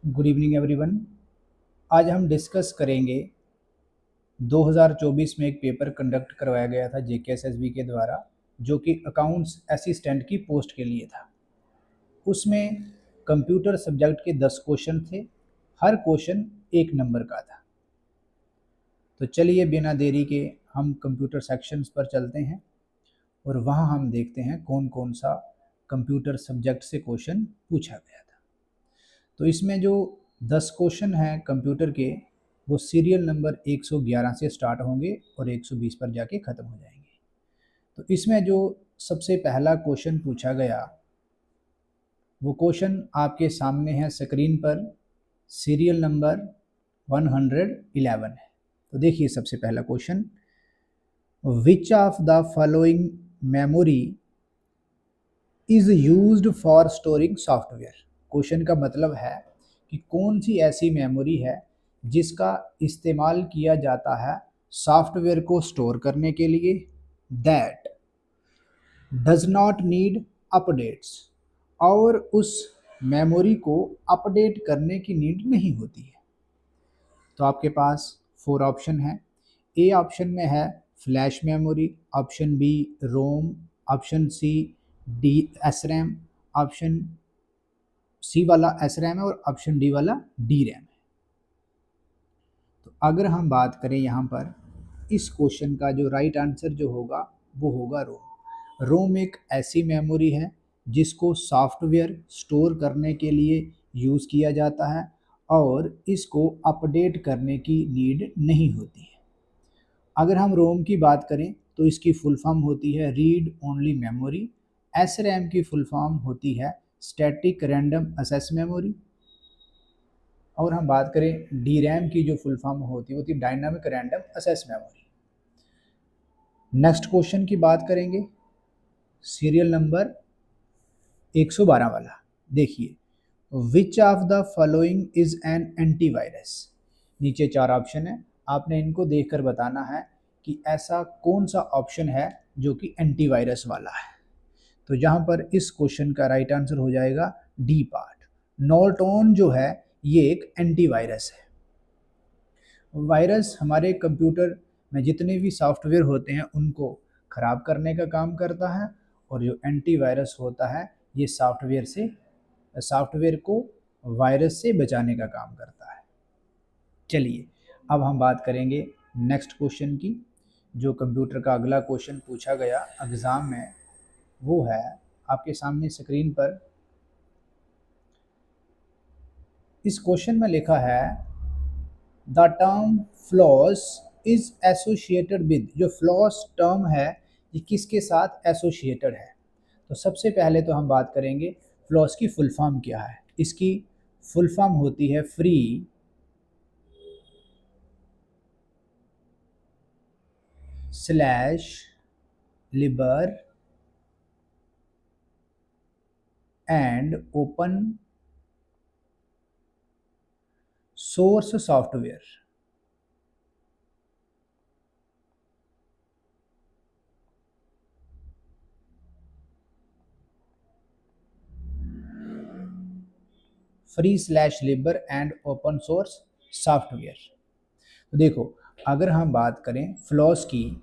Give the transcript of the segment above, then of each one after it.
Good evening everyone. आज हम discuss करेंगे 2024 में एक पेपर कंडक्ट करवाया गया था जेकेएसएसबी के द्वारा, जो कि अकाउंट्स असिस्टेंट की पोस्ट के लिए था। उसमें कंप्यूटर सब्जेक्ट के 10 क्वेश्चन थे, हर क्वेश्चन 1 नंबर का था। तो चलिए बिना देरी के हम कंप्यूटर सेक्शंस पर चलते हैं और वहाँ हम देखते हैं कौन कौन सा कंप्यूटर सब्जेक्ट से क्वेश्चन पूछा गया था। तो इसमें जो 10 क्वेश्चन हैं कंप्यूटर के, वो सीरियल नंबर 111 से स्टार्ट होंगे और 120 पर जाके ख़त्म हो जाएंगे। तो इसमें जो सबसे पहला क्वेश्चन पूछा गया वो क्वेश्चन आपके सामने है स्क्रीन पर, सीरियल नंबर 111 है। तो देखिए सबसे पहला question, which of the following memory is used for storing software. Question का मतलब है कि कौन सी ऐसी मेमोरी है जिसका इस्तेमाल किया जाता है सॉफ्टवेयर को स्टोर करने के लिए, that does not need updates, और उस मेमोरी को अपडेट करने की नीड नहीं होती है। तो आपके पास 4 ऑप्शन है। ए ऑप्शन में है flash memory, option B ROM, option C D S RAM, option C वाला एस रैम है और ऑप्शन डी वाला डी रैम है। तो अगर हम बात करें यहाँ पर इस क्वेश्चन का जो राइट आंसर जो होगा वो होगा रोम। रोम एक ऐसी मेमोरी है जिसको सॉफ्टवेयर स्टोर करने के लिए यूज़ किया जाता है और इसको अपडेट करने की नीड नहीं होती है। अगर हम रोम की बात करें तो इसकी फुल फॉर्म होती है read only memory. S RAM की फुल फॉर्म होती है स्टैटिक रैंडम एक्सेस मेमोरी। और हम बात करें डी रैम की जो फुल फॉर्म होती है वो होती है dynamic random access memory. Next question की बात करेंगे, सीरियल नंबर 112 वाला। देखिए, which of the following is an antivirus. नीचे 4 ऑप्शन है, आपने इनको देखकर बताना है कि ऐसा कौन सा ऑप्शन है जो कि एंटीवायरस वाला है। तो यहाँ पर इस क्वेश्चन का राइट आंसर हो जाएगा डी पार्ट। नॉर्टन जो है ये एक एंटीवायरस है। वायरस हमारे कंप्यूटर में जितने भी सॉफ्टवेयर होते हैं उनको ख़राब करने का काम करता है, और जो एंटीवायरस होता है ये सॉफ्टवेयर को वायरस से बचाने का काम करता है। चलिए अब हम बात करेंगे नेक्स्ट क्वेश्चन की। जो कंप्यूटर का अगला क्वेश्चन पूछा गया एग्ज़ाम में वो है आपके सामने स्क्रीन पर। इस क्वेश्चन में लिखा है the term floss is associated with. जो फ्लॉस टर्म है ये किसके साथ एसोसिएटेड है। तो सबसे पहले तो हम बात करेंगे फ्लॉस की फुल फॉर्म क्या है। इसकी फुल फॉर्म होती है free slash Libre and open source software. Free slash Libre and open source software. तो देखो अगर हम बात करें फ्लॉस की,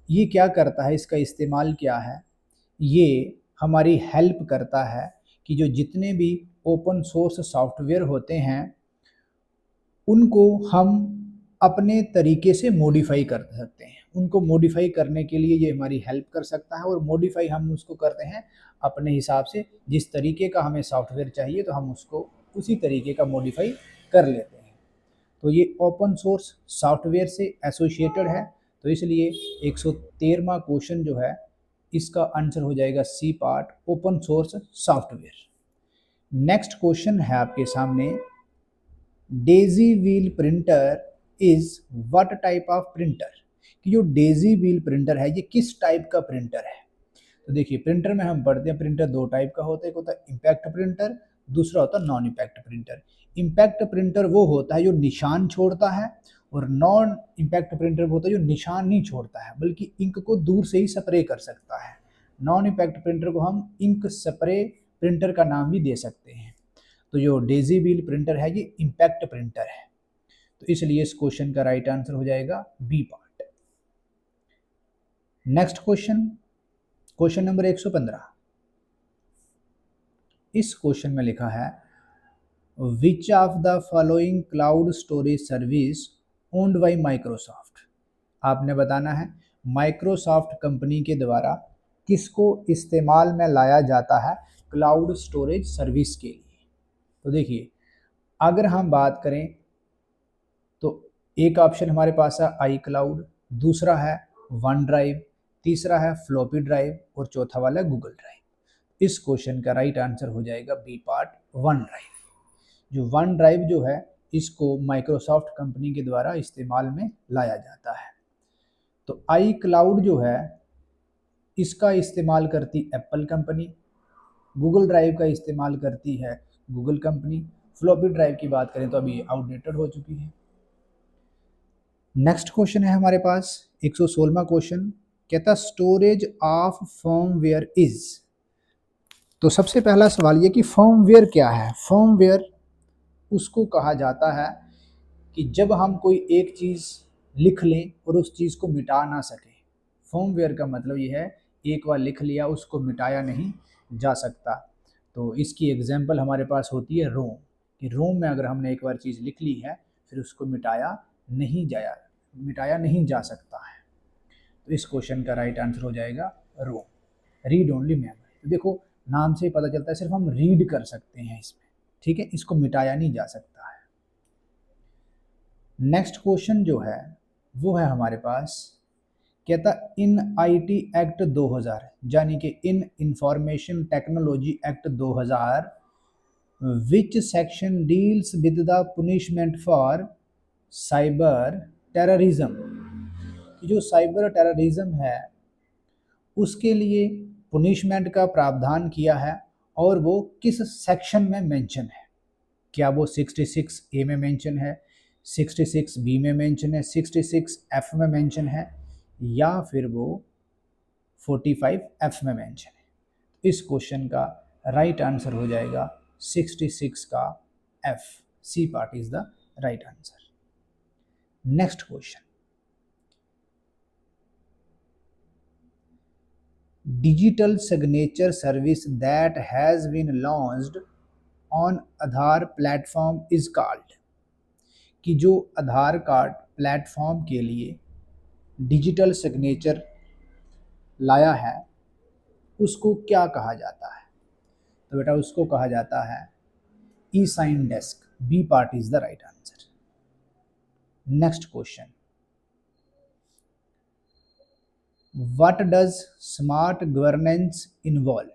ये क्या करता है, इसका इस्तेमाल क्या है, ये हमारी हेल्प करता है कि जो जितने भी ओपन सोर्स सॉफ्टवेयर होते हैं उनको हम अपने तरीके से मॉडिफाई कर सकते हैं। उनको मॉडिफाई करने के लिए ये हमारी हेल्प कर सकता है, और मॉडिफाई हम उसको करते हैं अपने हिसाब से। जिस तरीके का हमें सॉफ्टवेयर चाहिए तो हम उसको उसी तरीके का मॉडिफाई कर लेते हैं। तो ये ओपन सोर्स सॉफ्टवेयर से एसोसिएटेड है, तो इसलिए 113वां क्वेश्चन जो है इसका आंसर हो जाएगा C part, open source software. Next question है आपके सामने, daisy wheel printer is what type of printer. कि जो डेजी व्हील प्रिंटर है ये किस टाइप का प्रिंटर है। तो देखिए प्रिंटर में हम पढ़ते हैं प्रिंटर 2 टाइप का होता है, एक होता है इम्पैक्ट प्रिंटर, दूसरा होता है non impact printer. Impact printer वो होता है जो निशान छोड़ता है, और नॉन इम्पैक्ट प्रिंटर वो होता है जो निशान नहीं छोड़ता है बल्कि इंक को दूर से ही स्प्रे कर सकता है। नॉन इम्पैक्ट प्रिंटर को हम इंक स्प्रे प्रिंटर का नाम भी दे सकते हैं। तो जो डेजी व्हील प्रिंटर है ये इम्पैक्ट प्रिंटर है, तो इसलिए इस क्वेश्चन का राइट आंसर हो जाएगा B part. Next question, question number 115। इस क्वेश्चन में लिखा है which of the following cloud storage service owned by Microsoft. आपने बताना है माइक्रोसॉफ्ट कंपनी के द्वारा किसको इस्तेमाल में लाया जाता है क्लाउड स्टोरेज सर्विस के लिए। तो देखिए, अगर हम बात करें तो एक ऑप्शन हमारे पास है आई क्लाउड, दूसरा है वन ड्राइव, तीसरा है फ्लॉपी ड्राइव और चौथा वाला गूगल ड्राइव। इस क्वेश्चन का राइट आंसर हो जाएगा बी पार्ट, वन ड्राइव। जो वन ड्राइव जो है इसको माइक्रोसॉफ्ट कंपनी के द्वारा इस्तेमाल में लाया जाता है। तो आई क्लाउड जो है इसका इस्तेमाल करती एप्पल कंपनी, गूगल ड्राइव का इस्तेमाल करती है गूगल कंपनी, फ्लॉपी ड्राइव की बात करें तो अभी आउटडेटेड हो चुकी है। नेक्स्ट क्वेश्चन है हमारे पास 116वां क्वेश्चन, कहता स्टोरेज ऑफ फर्मवेयर इज। तो सबसे पहला सवाल ये कि फर्मवेयर क्या है। फर्मवेयर उसको कहा जाता है कि जब हम कोई एक चीज़ लिख लें और उस चीज़ को मिटा ना सके। फर्मवेयर का मतलब ये है एक बार लिख लिया उसको मिटाया नहीं जा सकता। तो इसकी एग्जांपल हमारे पास होती है रोम, कि रोम में अगर हमने एक बार चीज़ लिख ली है फिर उसको मिटाया नहीं जा सकता है। तो इस क्वेश्चन का राइट आंसर हो जाएगा रोम, रीड ओनली मेमोरी। तो देखो नाम से ही पता चलता है सिर्फ हम रीड कर सकते हैं इसमें, ठीक है, इसको मिटाया नहीं जा सकता है। नेक्स्ट क्वेश्चन जो है वो है हमारे पास, कहता इन आईटी एक्ट 2000 यानी कि इन information technology act 2000 which section deals with the punishment for cyber terrorism. जो साइबर टेररिज्म है उसके लिए पुनिशमेंट का प्रावधान किया है और वो किस सेक्शन में मेंशन है। क्या वो 66 ए में मेंशन है, 66 बी में मेंशन है, 66 एफ में मेंशन है, या फिर वो 45 एफ में मेंशन है। इस क्वेश्चन का राइट आंसर हो जाएगा 66 का F, C part is the right answer. Next question, digital signature service that has been launched on Aadhaar platform is called. कि जो आधार कार्ड प्लेटफॉर्म के लिए डिजिटल सिग्नेचर लाया है उसको क्या कहा जाता है। तो बेटा उसको कहा जाता है E sign desk, B part is the right answer. Next question, what does smart governance involve.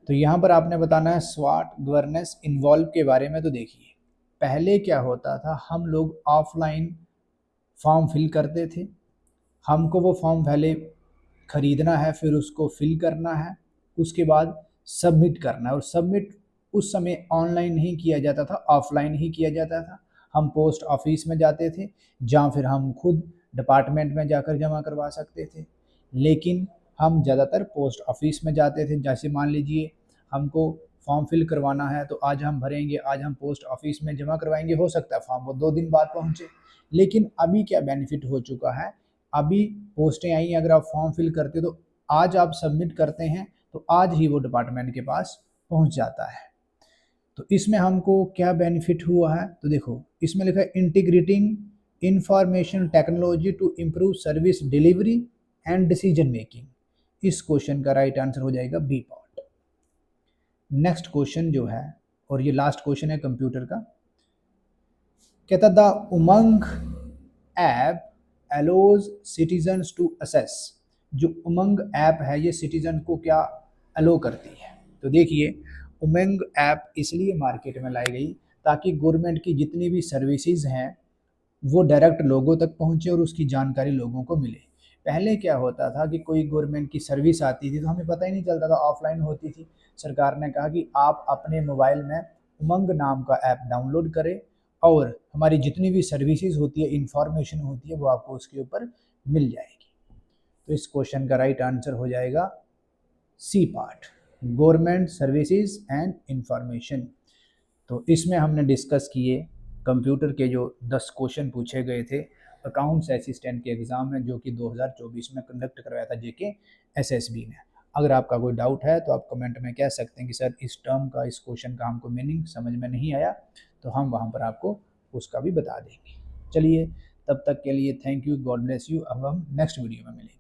तो यहाँ पर आपने बताना है स्मार्ट गवर्नेंस इन्वॉल्व के बारे में। तो देखिए पहले क्या होता था, हम लोग ऑफलाइन फॉर्म फिल करते थे, हमको वो फॉर्म पहले खरीदना है, फिर उसको फिल करना है, उसके बाद सबमिट करना है। और सबमिट उस समय ऑनलाइन नहीं किया जाता था, ऑफलाइन ही किया जाता था। हम पोस्ट ऑफिस में जाते थे जहाँ फिर हम खुद डिपार्टमेंट में जाकर जमा करवा सकते थे, लेकिन हम ज़्यादातर पोस्ट ऑफिस में जाते थे। जैसे मान लीजिए हमको फॉर्म फिल करवाना है तो आज हम भरेंगे, आज हम पोस्ट ऑफिस में जमा करवाएंगे, हो सकता है फॉर्म वो 2 दिन बाद पहुँचे। लेकिन अभी क्या बेनिफिट हो चुका है, अभी पोस्टें आई, अगर आप फॉर्म फिल करते हो तो आज आप सबमिट करते हैं तो आज ही वो डिपार्टमेंट के पास पहुंच जाता है। तो इसमें हमको क्या बेनिफिट हुआ है, तो देखो इसमें लिखा है integrating information technology to improve service delivery and decision making. इस क्वेश्चन का राइट आंसर हो जाएगा बी पार्ट। नेक्स्ट क्वेश्चन जो है, और ये लास्ट क्वेश्चन है कंप्यूटर का, कहता the Umang app allows citizens to assess। जो उमंग ऐप है ये सिटीजन को क्या अलो करती है। तो देखिए उमंग ऐप इसलिए मार्केट में लाई गई ताकि गवर्नमेंट की जितनी भी सर्विसेज हैं वो डायरेक्ट लोगों तक पहुंचे और उसकी जानकारी लोगों को मिले। पहले क्या होता था कि कोई गवर्नमेंट की सर्विस आती थी तो हमें पता ही नहीं चलता था, ऑफलाइन होती थी। सरकार ने कहा कि आप अपने मोबाइल में उमंग नाम का ऐप डाउनलोड करें और हमारी जितनी भी सर्विसेज होती है, इंफॉर्मेशन होती है, वो आपको उसके ऊपर मिल जाएगी। तो इस क्वेश्चन का राइट आंसर हो जाएगा C part, government services and information. तो इसमें हमने डिस्कस किए कंप्यूटर के जो 10 क्वेश्चन पूछे गए थे अकाउंट्स असिस्टेंट के एग्ज़ाम में, जो कि 2024 में कंडक्ट करवाया था जेके एसएसबी ने। अगर आपका कोई डाउट है तो आप कमेंट में कह सकते हैं कि सर इस टर्म का, इस क्वेश्चन का हमको मीनिंग समझ में नहीं आया, तो हम वहाँ पर आपको उसका भी बता देंगे। चलिए, तब तक के लिए thank you, God bless you. अब हम नेक्स्ट वीडियो में मिलेंगे।